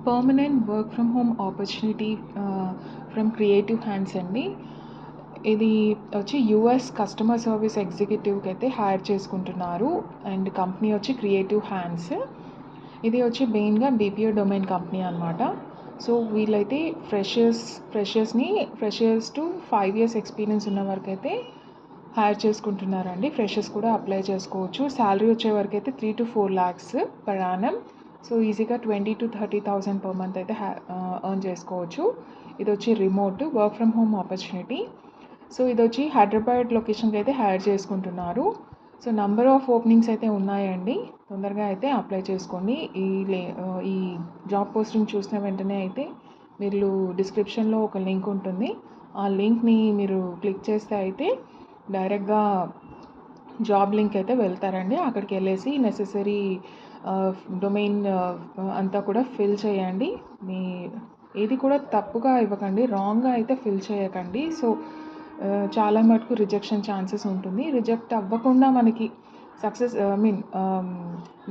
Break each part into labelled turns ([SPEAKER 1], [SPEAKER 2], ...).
[SPEAKER 1] Permanent work from home opportunity from creative hands అండి. ఇది వచ్చి యూఎస్ కస్టమర్ సర్వీస్ ఎగ్జిక్యూటివ్కి అయితే హైర్ చేసుకుంటున్నారు. అండ్ కంపెనీ వచ్చి క్రియేటివ్ హ్యాండ్స్. ఇది వచ్చి మెయిన్గా బీపీఓ డొమైన్ కంపెనీ అనమాట. సో వీళ్ళైతే ఫ్రెషర్స్ టు 5 years ఎక్స్పీరియన్స్ ఉన్న వరకు అయితే హైర్ చేసుకుంటున్నారండి. ఫ్రెషర్స్ కూడా అప్లై చేసుకోవచ్చు. శాలరీ వచ్చే వరకు అయితే 3 to 4 lakhs per annum. So ఈజీగా 20,000 to 30,000 per month అయితే ఎర్న్ చేసుకోవచ్చు. ఇది వచ్చి remote work from home opportunity. So ఇది వచ్చి హైదరాబాద్ లొకేషన్కి అయితే హైర్ చేసుకుంటున్నారు. సో నంబర్ ఆఫ్ ఓపెనింగ్స్ అయితే ఉన్నాయండి. తొందరగా అయితే అప్లై చేసుకోండి. ఈ జాబ్ పోస్టింగ్ చూసిన వెంటనే అయితే మీరు డిస్క్రిప్షన్లో ఒక లింక్ ఉంటుంది. ఆ లింక్ని మీరు క్లిక్ చేస్తే అయితే డైరెక్ట్గా జాబ్ లింక్ అయితే వెళ్తారండి. అక్కడికి వెళ్ళేసి నెసెసరీ డొమైన్ అంతా కూడా ఫిల్ చేయండి. మీ ఏది కూడా తప్పుగా ఇవ్వకండి, రాంగ్గా అయితే ఫిల్ చేయకండి. సో చాలా మటుకు రిజెక్షన్ ఛాన్సెస్ ఉంటుంది. రిజెక్ట్ అవ్వకుండా మనకి సక్సెస్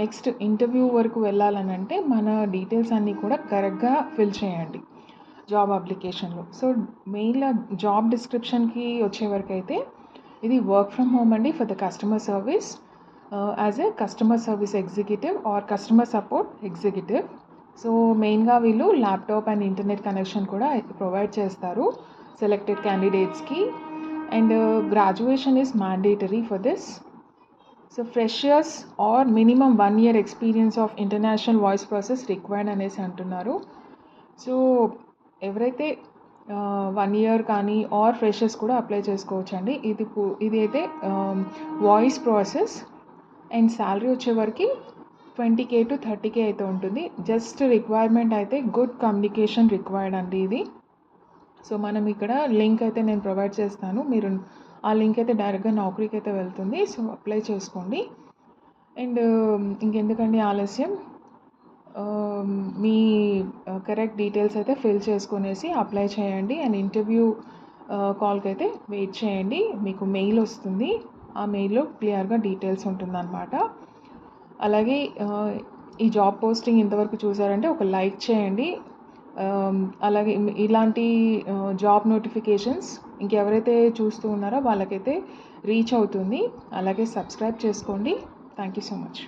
[SPEAKER 1] నెక్స్ట్ ఇంటర్వ్యూ వరకు వెళ్ళాలని అంటే మన డీటెయిల్స్ అన్నీ కూడా కరెక్ట్గా ఫిల్ చేయండి జాబ్ అప్లికేషన్లో. సో మెయిన్గా జాబ్ డిస్క్రిప్షన్కి వచ్చే వరకు అయితే ఇది వర్క్ ఫ్రమ్ హోమ్ అండి for the customer service as a customer service executive or customer support executive. So మెయిన్గా వీళ్ళు ల్యాప్టాప్ అండ్ ఇంటర్నెట్ కనెక్షన్ కూడా ప్రొవైడ్ చేస్తారు సెలెక్టెడ్ క్యాండిడేట్స్కి. And graduation is mandatory for this. So freshers or minimum 1 year experience of international voice process required అనేసి అంటున్నారు. So ఎవరైతే 1 year కానీ are freshers కూడా అప్లై చేసుకోవచ్చు అండి. ఇది అయితే వాయిస్ ప్రాసెస్ అండ్ శాలరీ వచ్చేవరకు 20K to 30K అయితే ఉంటుంది. జస్ట్ రిక్వైర్మెంట్ అయితే గుడ్ కమ్యూనికేషన్ రిక్వైర్డ్ అండి ఇది. సో మనం ఇక్కడ లింక్ అయితే నేను ప్రొవైడ్ చేస్తాను. మీరు ఆ లింక్ అయితే డైరెక్ట్గా నౌకరీకి అయితే వెళ్తుంది. సో అప్లై చేసుకోండి. అండ్ ఇంకెందుకండి ఆలస్యం, మీ కరెక్ట్ డీటెయిల్స్ అయితే ఫిల్ చేసుకునేసి అప్లై చేయండి. అండ్ ఇంటర్వ్యూ కాల్కి అయితే వెయిట్ చేయండి. మీకు మెయిల్ వస్తుంది. ఆ మెయిల్లో క్లియర్గా డీటెయిల్స్ ఉంటుందన్నమాట. అలాగే ఈ జాబ్ పోస్టింగ్ ఇంతవరకు చూసారంటే ఒక లైక్ చేయండి. అలాగే ఇలాంటి జాబ్ నోటిఫికేషన్స్ ఇంకెవరైతే చూస్తూ ఉన్నారో వాళ్ళకైతే రీచ్ అవుతుంది. అలాగే సబ్స్క్రైబ్ చేసుకోండి. Thank you so much.